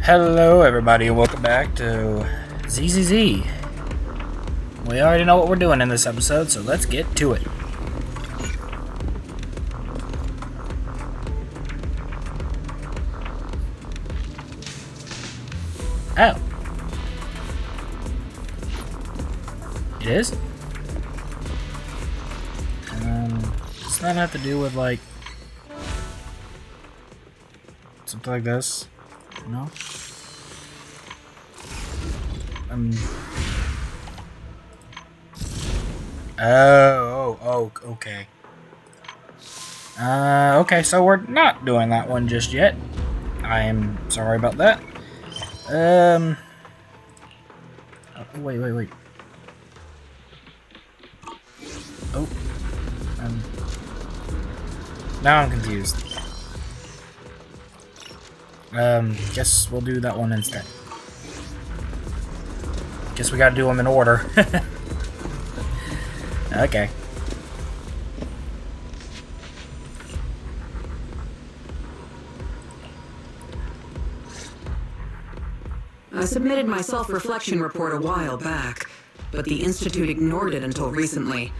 Hello everybody and welcome back to ZZZ. We already know what we're doing in this episode, so let's get to it. Oh. It is? Does that have to do with like something like this? No? Okay. Okay, so we're not doing that one just yet. I am sorry about that. Oh, wait. Oh. Now I'm confused. Guess we'll do that one instead. Guess we gotta do them in order. Okay. I submitted my self-reflection report a while back, but the Institute ignored it until recently.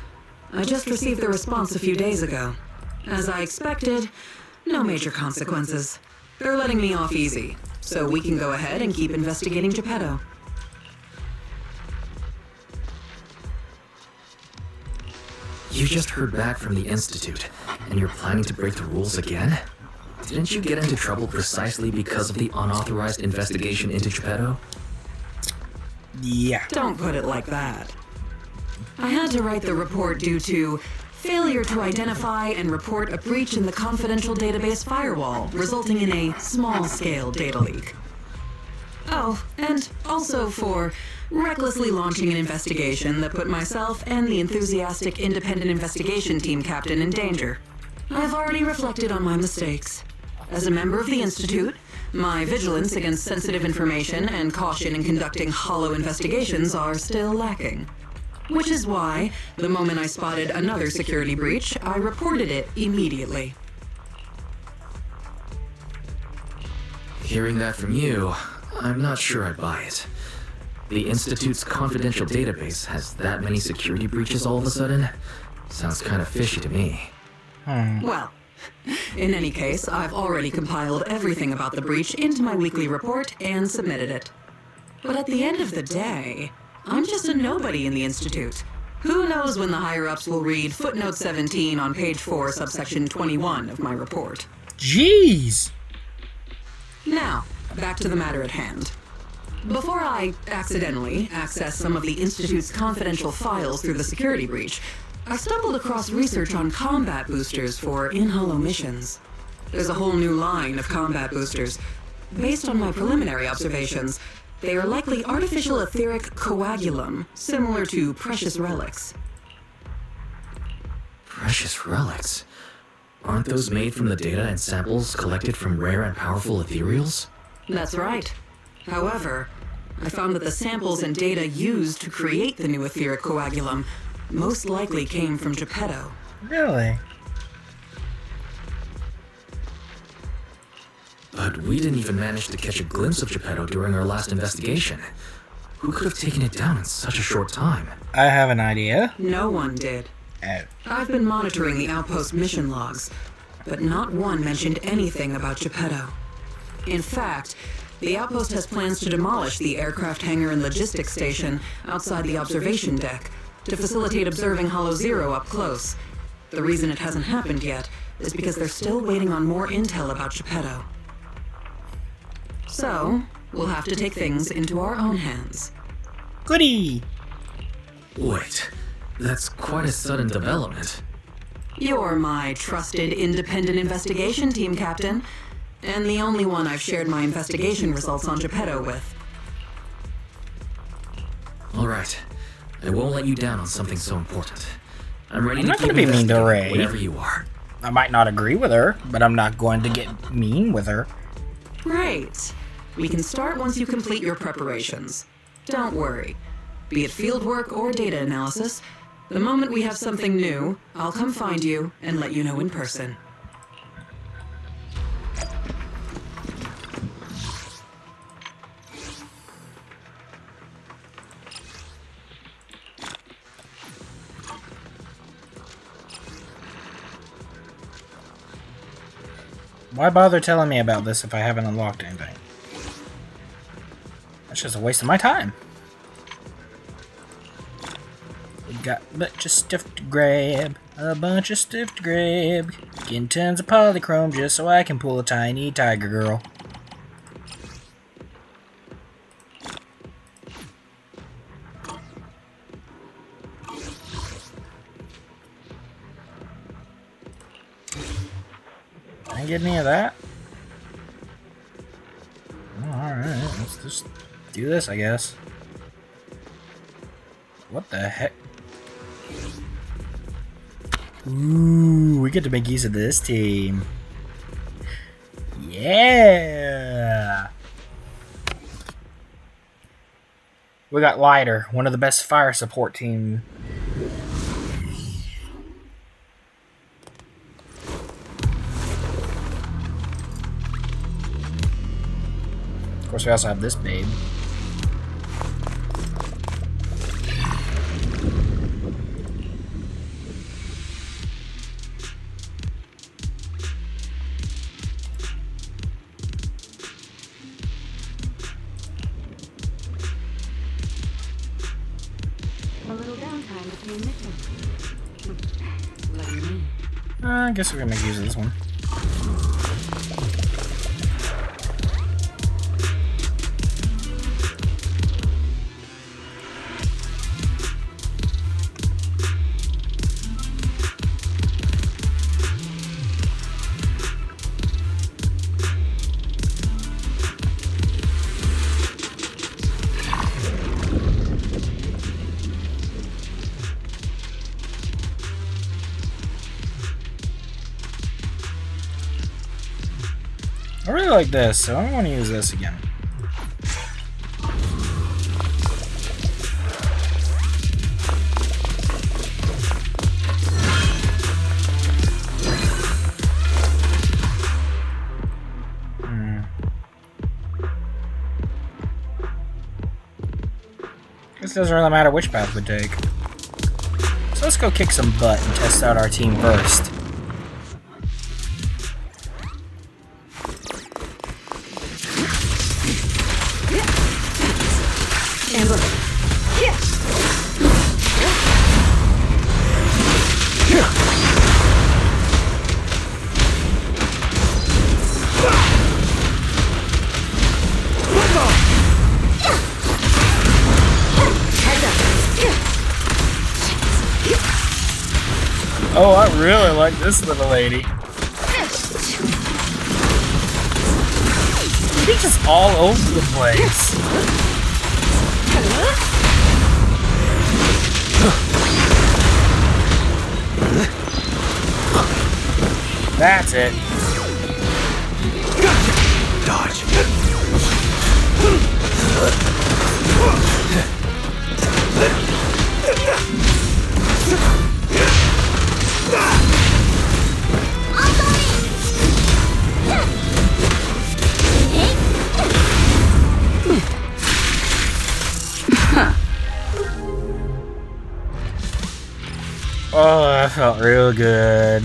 I just received the response a few days ago. As I expected, no major consequences. They're letting me off easy, so we can go ahead and keep investigating Geppetto. You just heard back from the Institute, and you're planning to break the rules again? Didn't you get into trouble precisely because of the unauthorized investigation into Geppetto? Yeah. Don't put it like that. I had to write the report due to failure to identify and report a breach in the confidential database firewall, resulting in a small-scale data leak. Oh, and also for recklessly launching an investigation that put myself and the enthusiastic independent investigation team captain in danger. I've already reflected on my mistakes. As a member of the Institute, my vigilance against sensitive information and caution in conducting hollow investigations are still lacking. Which is why, the moment I spotted another security breach, I reported it immediately. Hearing that from you, I'm not sure I buy it. The Institute's confidential database has that many security breaches all of a sudden? Sounds kind of fishy to me. Well, in any case, I've already compiled everything about the breach into my weekly report and submitted it. But at the end of the day, I'm just a nobody in the Institute. Who knows when the higher-ups will read footnote 17 on page 4, subsection 21 of my report. Jeez! Now, back to the matter at hand. Before I accidentally access some of the Institute's confidential files through the security breach, I stumbled across research on combat boosters for in-hollow missions. There's a whole new line of combat boosters. Based on my preliminary observations, they are likely artificial etheric coagulum, similar to precious relics. Precious relics? Aren't those made from the data and samples collected from rare and powerful Ethereals? That's right. However, I found that the samples and data used to create the new etheric coagulum most likely came from Geppetto. Really? But we didn't even manage to catch a glimpse of Geppetto during our last investigation. Who could have taken it down in such a short time? I have an idea. No one did. Oh. I've been monitoring the outpost mission logs, but not one mentioned anything about Geppetto. In fact, the outpost has plans to demolish the aircraft hangar and logistics station outside the observation deck to facilitate observing Hollow Zero up close. The reason it hasn't happened yet is because they're still waiting on more intel about Geppetto. So, we'll have to take things into our own hands. Goody! Wait, that's quite a sudden development. You're my trusted independent investigation team captain, and the only one I've shared my investigation results on Geppetto with. All right, I won't let you down on something so important. I'm ready I'm to not keep gonna be mean to investigating Ray. whenever you are. I might not agree with her, but I'm not going to get mean with her. Great. We can start once you complete your preparations. Don't worry. Be it fieldwork or data analysis, the moment we have something new, I'll come find you and let you know in person. Why bother telling me about this if I haven't unlocked anything? That's just a waste of my time. We got a bunch of stuff to grab. A bunch of stuff to grab. Getting tons of polychrome just so I can pull a tiny tiger girl. Can I get any of that? Oh, alright, let's just do this, I guess. What the heck? Ooh, we get to make use of this team. Yeah! We got Lighter, one of the best fire support team. Of course, we also have this babe. A little downtime between missions. Lucky me. I guess we're gonna make use of this one. I really like this, so I want to use this again. Guess it doesn't really matter which path we take. So let's go kick some butt and test out our team first. Oh, I really like this little lady. She's just all over the place. That's it. Dodge. Oh, that felt real good.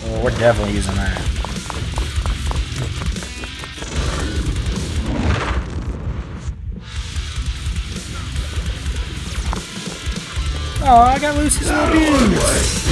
Oh, we're definitely using that. Oh, I got Lucy's little beans.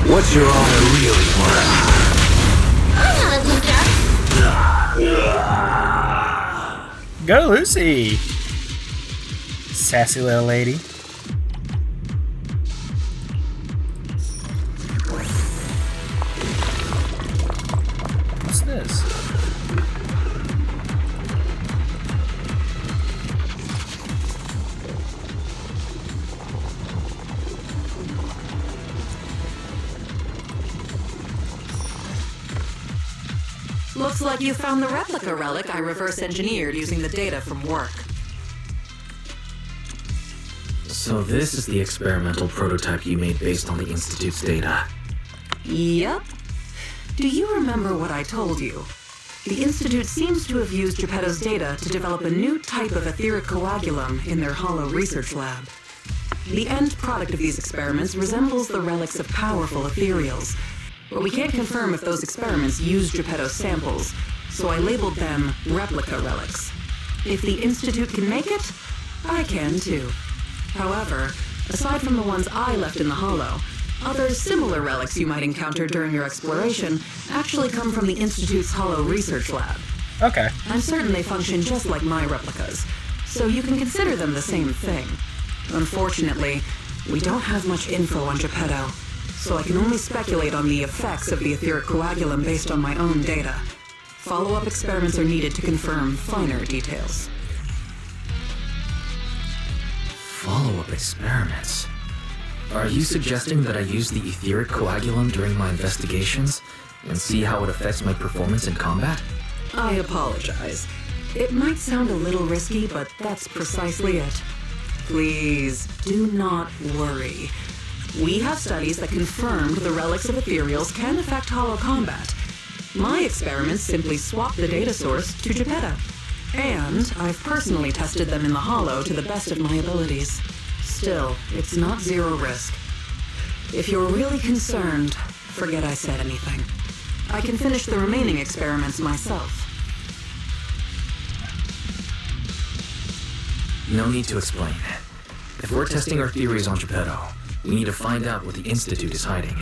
What's your honor really worth? I'm not a loser. Go, Lucy! Sassy little lady. What's this? Looks like you found the replica relic I reverse engineered using the data from work. So this is the experimental prototype you made based on the Institute's data. Yep. Do you remember what I told you? The Institute seems to have used Geppetto's data to develop a new type of etheric coagulum in their hollow research lab. The end product of these experiments resembles the relics of powerful Etherials, but we can't confirm if those experiments used Geppetto's samples, so I labeled them replica relics. If the Institute can make it, I can too. However, aside from the ones I left in the hollow, other similar relics you might encounter during your exploration actually come from the Institute's hollow research lab. Okay. I'm certain they function just like my replicas, so you can consider them the same thing. Unfortunately, we don't have much info on Geppetto, so I can only speculate on the effects of the etheric coagulum based on my own data. Follow-up experiments are needed to confirm finer details. Follow-up experiments? Are you suggesting that I use the etheric coagulum during my investigations and see how it affects my performance in combat? I apologize. It might sound a little risky, but that's precisely it. Please, do not worry. We have studies that confirmed the relics of Etherials can affect hollow combat. My experiments simply swap the data source to Geppetto. And I've personally tested them in the hollow to the best of my abilities. Still, it's not zero risk. If you're really concerned, forget I said anything. I can finish the remaining experiments myself. No need to explain. If we're testing our theories on Geppetto, we need to find out what the Institute is hiding.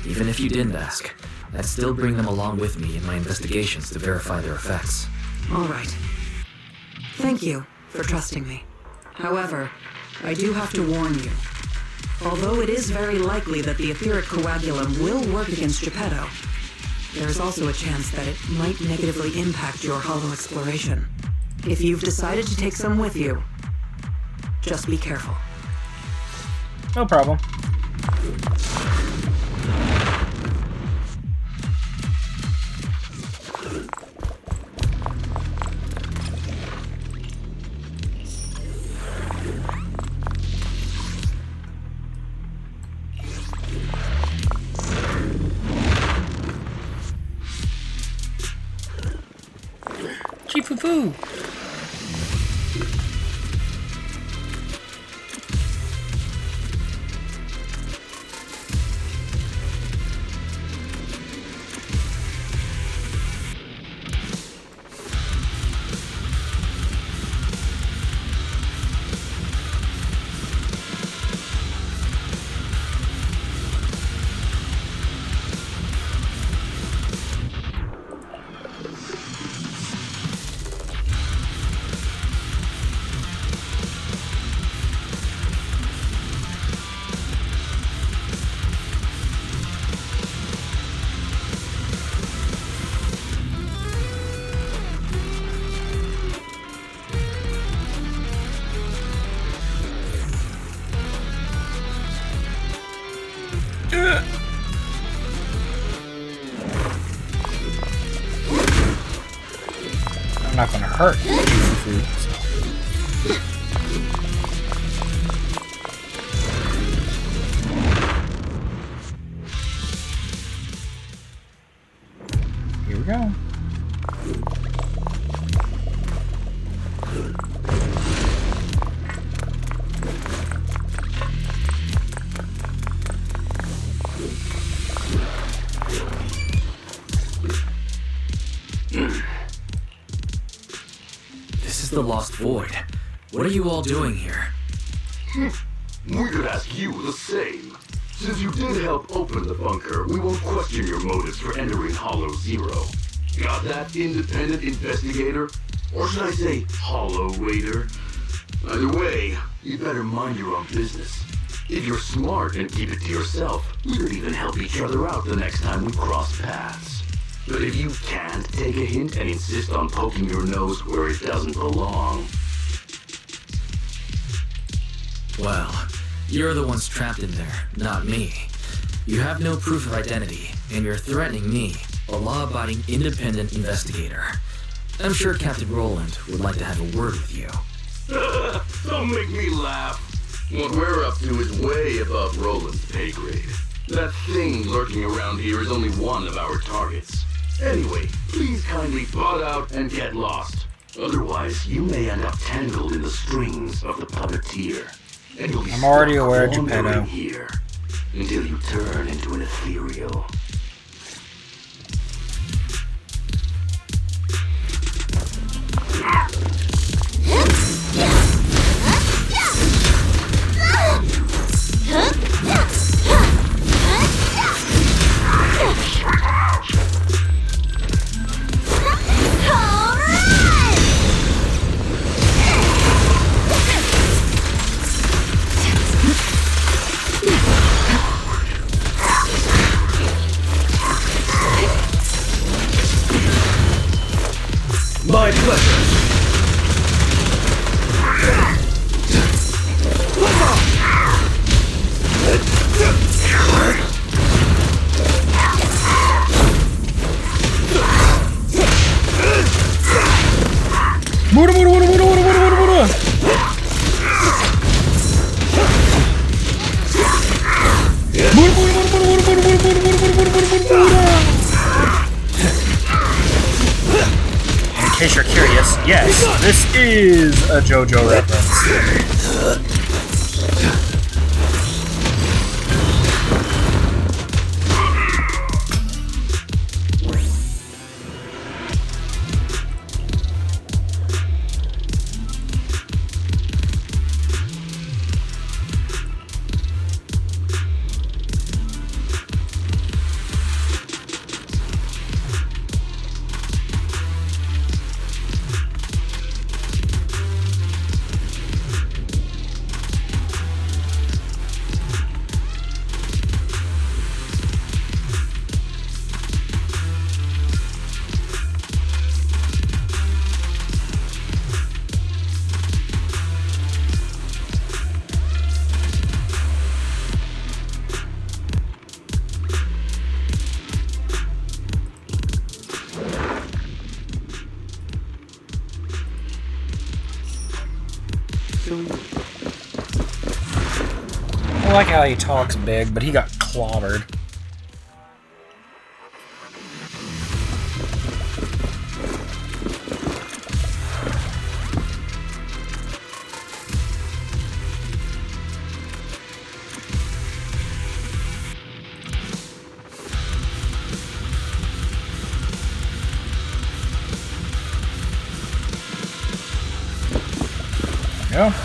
Even if you didn't ask, I'd still bring them along with me in my investigations to verify their effects. All right. Thank you for trusting me. However, I do have to warn you. Although it is very likely that the etheric coagulum will work against Geppetto, there is also a chance that it might negatively impact your hollow exploration. If you've decided to take some with you, just be careful. No problem. Chee-foo-foo! I'm not gonna hurt you. Here we go. This is the Lost Void. What are you all doing here? We could ask you the same. Since you did help open the bunker, we won't question your motives for entering Hollow Zero. Got that, independent investigator? Or should I say, Hollow Waiter? Either way, you better mind your own business. If you're smart and keep it to yourself, we could even help each other out the next time we cross paths. But if you can't take a hint and insist on poking your nose where it doesn't belong... Well, you're the ones trapped in there, not me. You have no proof of identity, and you're threatening me. a law-abiding independent investigator. I'm sure Captain Roland would like to have a word with you. Don't make me laugh. What we're up to is way above Roland's pay grade. That thing lurking around here is only one of our targets. Anyway, please kindly butt out and get lost. Otherwise, you may end up tangled in the strings of the puppeteer. And you'll be I'm already stuck aware, wandering Geppetto. here until you turn into an Etherial. My pleasure. Mura, mura, mura, mura, mura, mura, mura, mura. Mura, mura, mura, mura, mura, mura, mura, mura, mura, mura, mura, mura. In case you're curious, yes, this is a JoJo reference. I like how he talks big, but he got clobbered. There we go.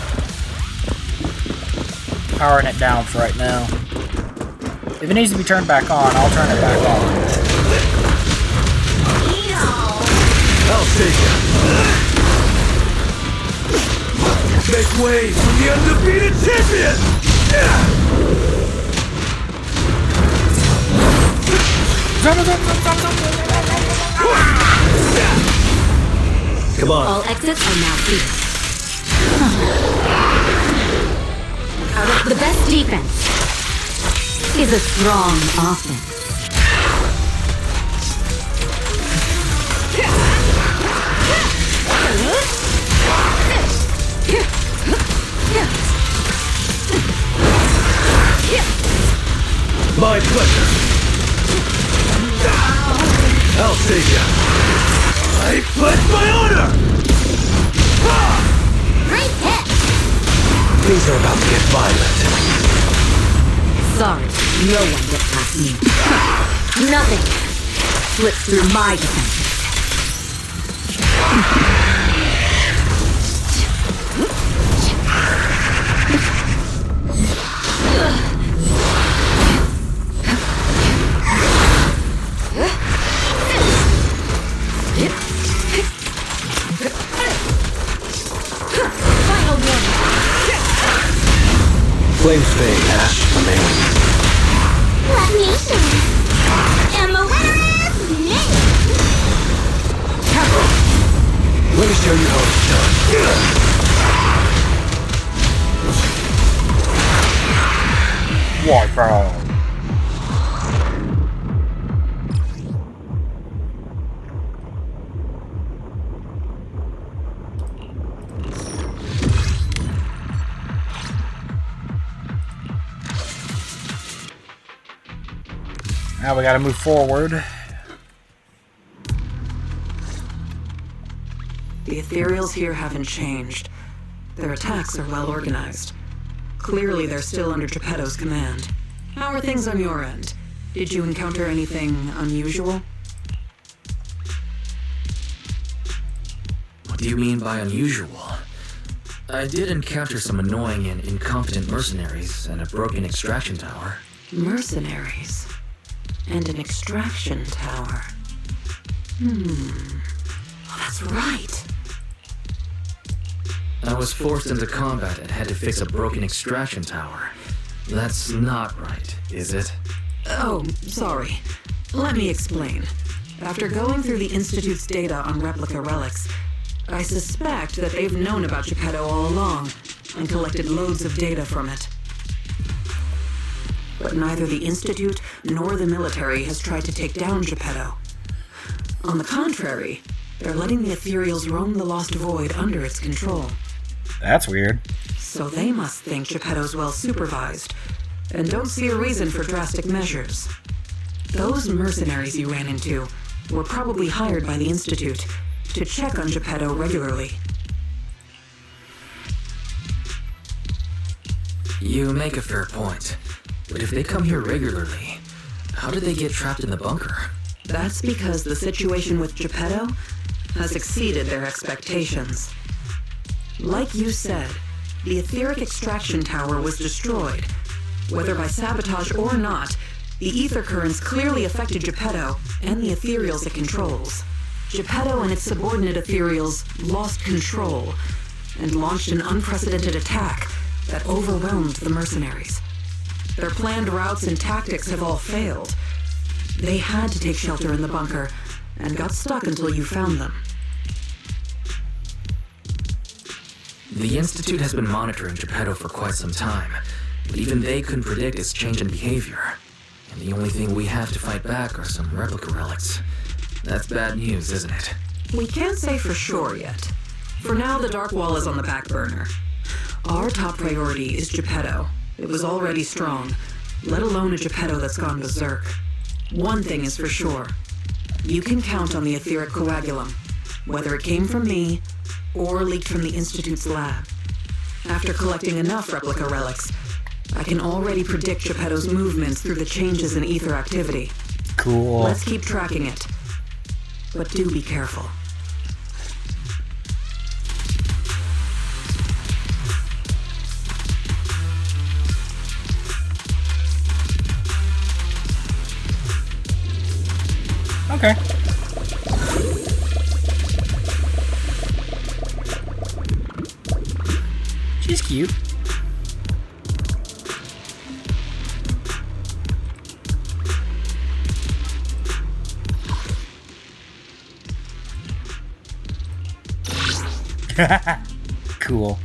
Powering it down for right now. If it needs to be turned back on, I'll turn it back on. I'll take it. Make way for the undefeated champion! Come on. All exits are now clear. The best defense is a strong offense. My pleasure. I'll save you. I pledge my honor! Great hit! Things are about to get violent. Sorry, no one gets past me. Nothing slips through my defenses. Final warning. Flames fade, ash remain. Let me show. And the winner is me. Let me show you how it's done. What, bro? Now we gotta move forward. The Ethereals here haven't changed. Their attacks are well organized. Clearly, they're still under Geppetto's command. How are things on your end? Did you encounter anything unusual? What do you mean by unusual? I did encounter some annoying and incompetent mercenaries and a broken extraction tower. Mercenaries. And an extraction tower. Oh, that's right. I was forced into combat and had to fix a broken extraction tower. That's not right, is it? Oh, sorry. Let me explain. After going through the Institute's data on replica relics, I suspect that they've known about Geppetto all along and collected loads of data from it. But neither the Institute nor the military has tried to take down Geppetto. On the contrary, they're letting the Ethereals roam the Lost Void under its control. That's weird. So they must think Geppetto's well supervised, and don't see a reason for drastic measures. Those mercenaries you ran into were probably hired by the Institute to check on Geppetto regularly. You make a fair point. But if they come here regularly, how did they get trapped in the bunker? That's because the situation with Geppetto has exceeded their expectations. Like you said, the etheric extraction tower was destroyed. Whether by sabotage or not, the ether currents clearly affected Geppetto and the Ethereals it controls. Geppetto and its subordinate Ethereals lost control and launched an unprecedented attack that overwhelmed the mercenaries. Their planned routes and tactics have all failed. They had to take shelter in the bunker and got stuck until you found them. The Institute has been monitoring Geppetto for quite some time, but even they couldn't predict its change in behavior. And the only thing we have to fight back are some replica relics. That's bad news, isn't it? We can't say for sure yet. For now, the Dark Wall is on the back burner. Our top priority is Geppetto. It was already strong, let alone a Geppetto that's gone berserk. One thing is for sure. You can count on the etheric coagulum, whether it came from me or leaked from the Institute's lab. After collecting enough replica relics, I can already predict Geppetto's movements through the changes in ether activity. Cool. Let's keep tracking it. But do be careful. Okay. She's cute. Cool.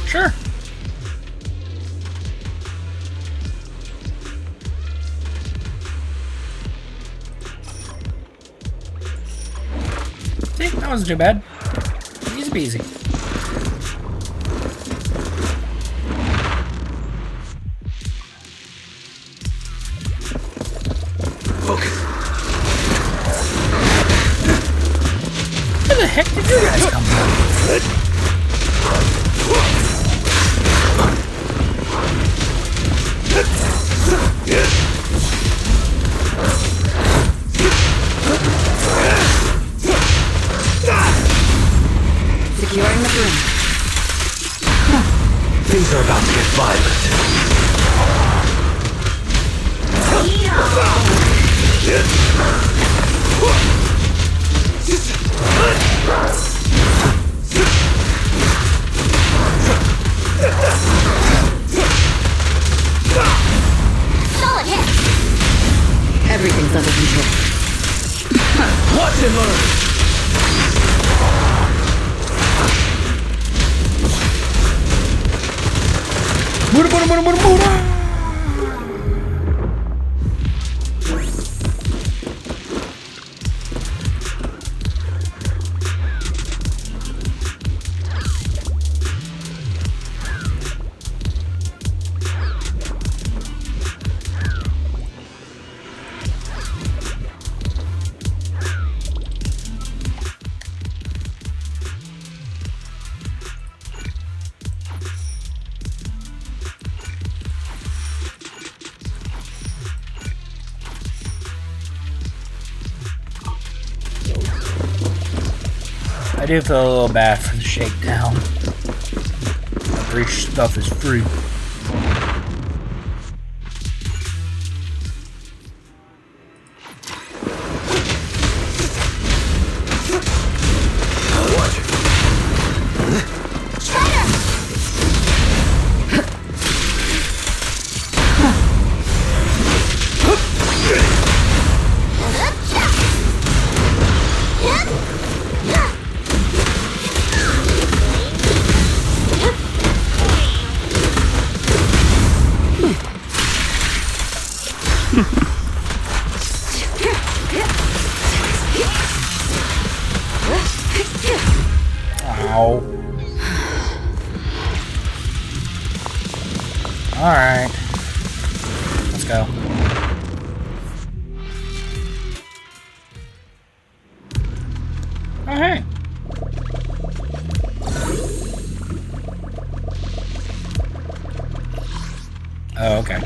Sure. See, that wasn't too bad. Easy peasy. Focus. Where the heck did you guys come from? Securing the room. Things are about to get violent. Everything's under control. Watch and learn! Mura, mura, mura, mura, mura. I do feel a little bad for the shakedown. The breach stuff is free. Ow. Alright. Let's go. Oh, hey. Oh, okay.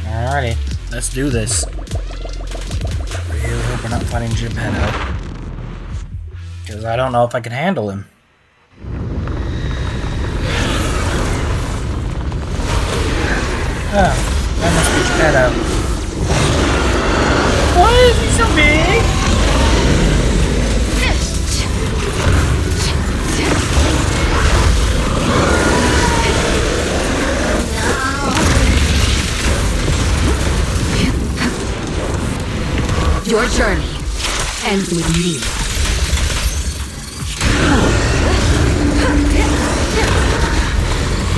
Alrighty, let's do this. Really hope we're not fighting Geppetto. Because I don't know if I can handle him. Oh, that must be Geppetto. Why is he so big? Your journey ends with me.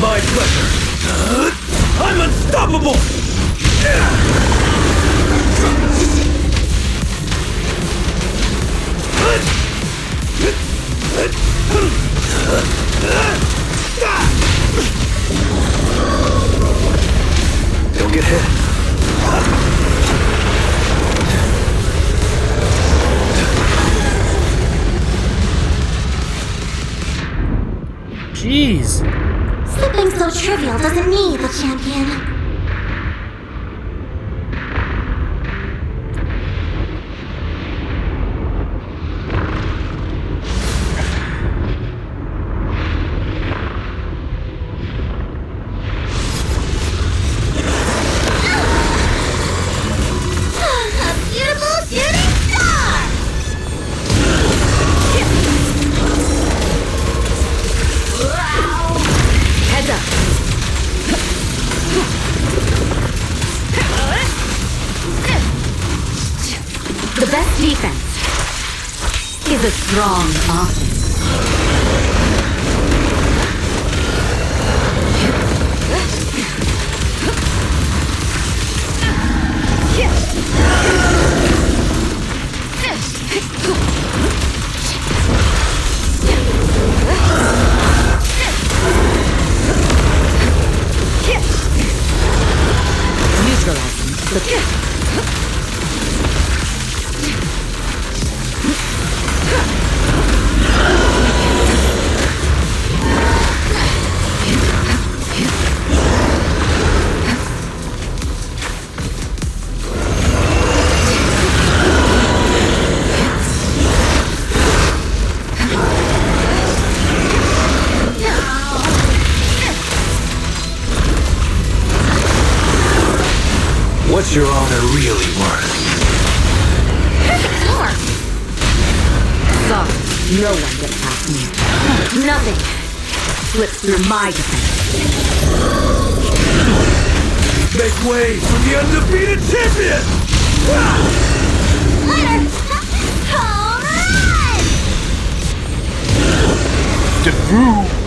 My pleasure. I'm unstoppable! Don't get hit. Jeez. Something so trivial doesn't need the champion. A beautiful shooting star! Heads up. The best defense is a strong offense. What's your honor really worth? Perfect storm! Sorry, no one gets past me. Nothing slips through my defense. Make way for the undefeated champion! Winner! Home run! Defoo!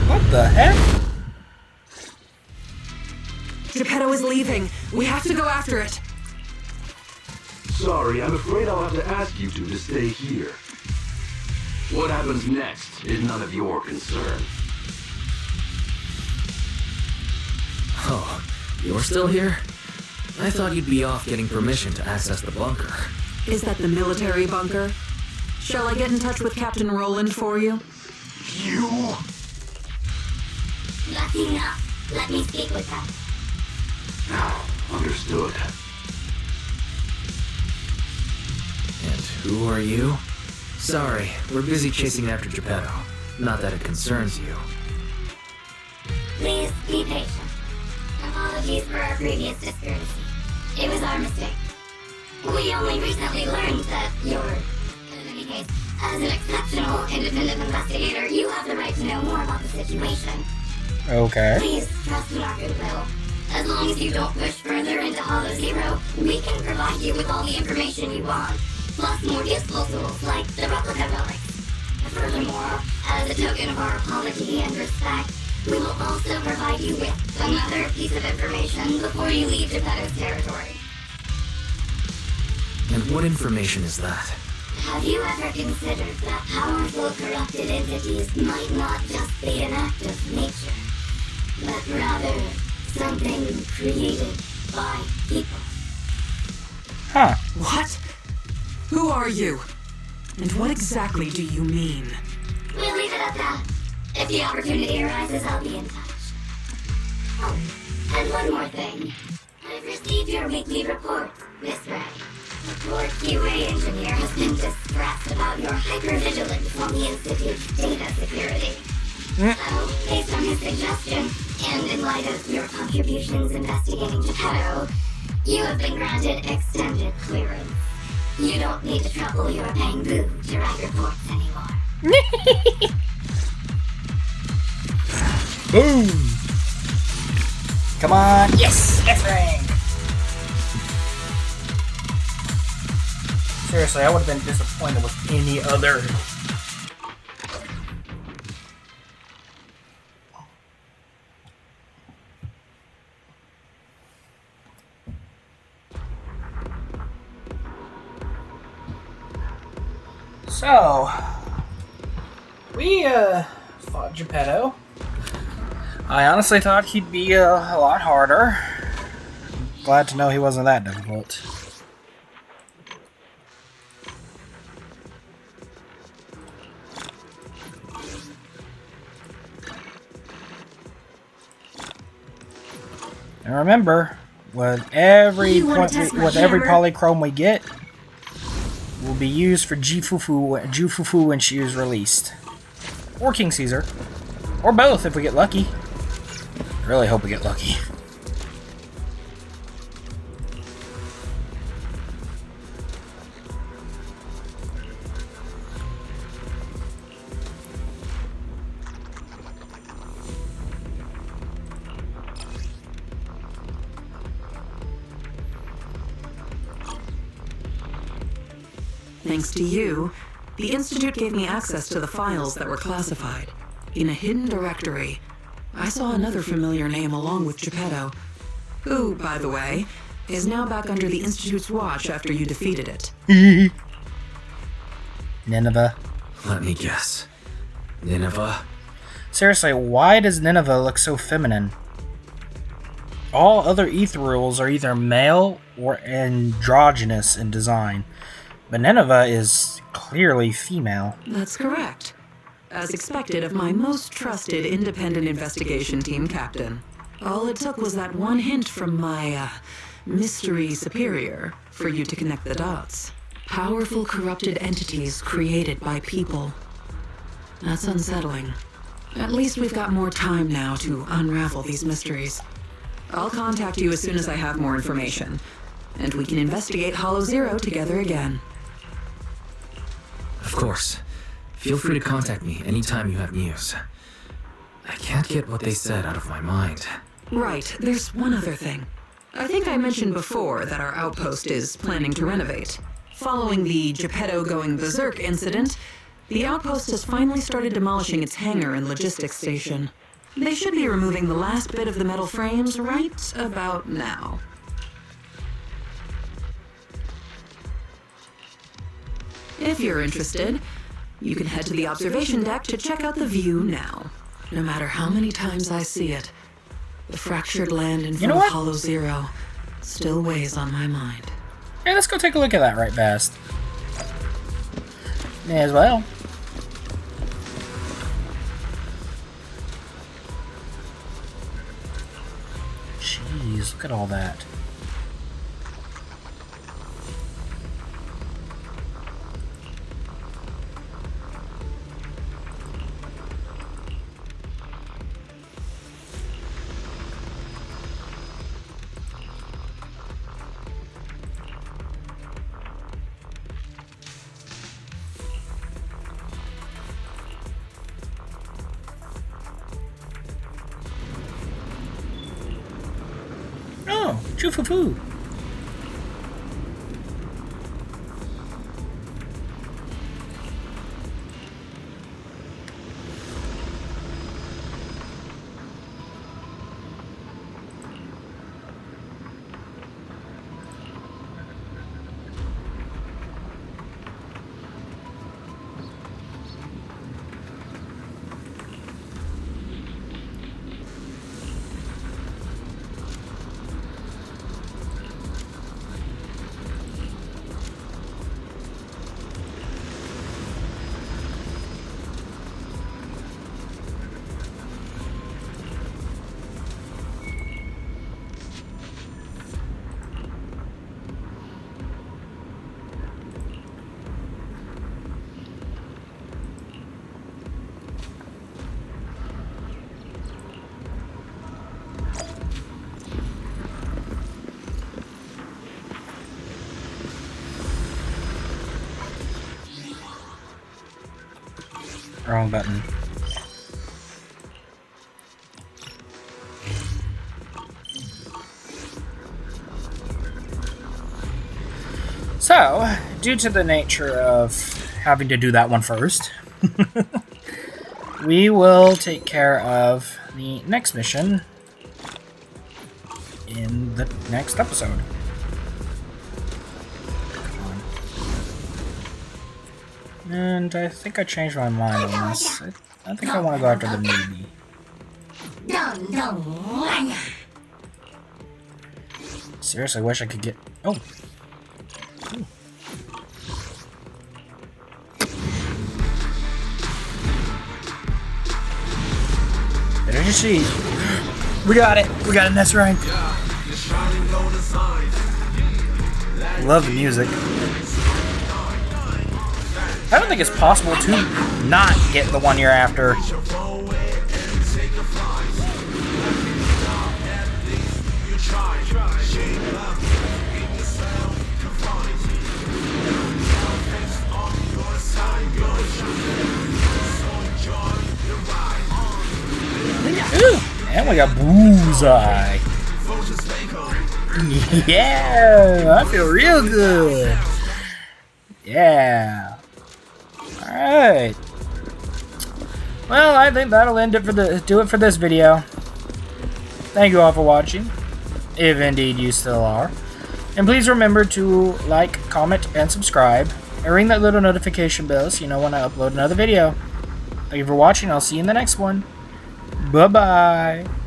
What the heck? Geppetto is leaving. We have to go after it. Sorry, I'm afraid I'll have to ask you two to stay here. What happens next is none of your concern. Oh, you're still here? I thought you'd be off getting permission to access the bunker. Is that the military bunker? Shall I get in touch with Captain Roland for you? You? That's enough. Let me speak with them. Understood. And who are you? Sorry, we're busy chasing after Geppetto. Not that it concerns you. Please be patient. Apologies for our previous discourtesy. It was our mistake. We only recently learned that you're, in any case, as an exceptional independent investigator, you have the right to know more about the situation. Okay. Please trust in our goodwill. As long as you don't push further into Hollow Zero, we can provide you with all the information you want, plus more useful tools like the replica relics. Furthermore, as a token of our apology and respect, we will also provide you with another piece of information before you leave Geppetto's territory. And what information is that? Have you ever considered that powerful corrupted entities might not just be an act of nature, but rather something created by people? Huh. What? Who are you? And what exactly do you mean? We'll leave it at that. If the opportunity arises, I'll be in touch. Oh, and one more thing. I've received your weekly report, Miss Ray. The poor QA engineer has been distressed about your hypervigilance on the Institute's data security. So, based on his suggestion, and in light of your contributions investigating Geppetto, you have been granted extended clearance. You don't need to trouble your Bangboo to write reports anymore. Boom! Come on. Yes! F-rank! Seriously, I would have been disappointed with any other. So, we fought Geppetto. I honestly thought he'd be a lot harder. Glad to know he wasn't that difficult. And remember, with every polychrome we get, will be used for Jufufu when she is released. Or King Caesar. Or both if we get lucky. I really hope we get lucky. Thanks to you, the Institute gave me access to the files that were classified. In a hidden directory, I saw another familiar name along with Geppetto, who, by the way, is now back under the Institute's watch after you defeated it. Nineveh. Let me guess. Nineveh? Seriously, why does Nineveh look so feminine? All other Etherials are either male or androgynous in design, but Nineveh is clearly female. That's correct. As expected of my most trusted independent investigation team captain. All it took was that one hint from my, mystery superior for you to connect the dots. Powerful corrupted entities created by people. That's unsettling. At least we've got more time now to unravel these mysteries. I'll contact you as soon as I have more information, and we can investigate Hollow Zero together again. Of course. Feel free to contact me anytime you have news. I can't get what they said out of my mind. Right, there's one other thing. I think I mentioned before that our outpost is planning to renovate. Following the Geppetto going berserk incident, the outpost has finally started demolishing its hangar and logistics station. They should be removing the last bit of the metal frames right about now. If you're interested, you can head to the observation deck to check out the view now. No matter how many times I see it, the fractured land in front of Hollow Zero still weighs on my mind. Hey, let's go take a look at that right fast. May as well. Jeez, look at all that. Oh, Jufufu. Wrong button. So, due to the nature of having to do that one first, we will take care of the next mission in the next episode. And I think I changed my mind on this. I think I want to go after the newbie. Seriously, I wish I could get... Oh! Ooh. Did you see? We got it! We got an S rank! Love the music. I don't think it's possible to not get the one you're after. Ooh, and we got Bullseye. Yeah, I feel real good. Yeah. Alright. Well, I think that'll end it do it for this video. Thank you all for watching, if indeed you still are. And please remember to like, comment, and subscribe, and ring that little notification bell so you know when I upload another video. Thank you for watching. I'll see you in the next one. Bye-bye.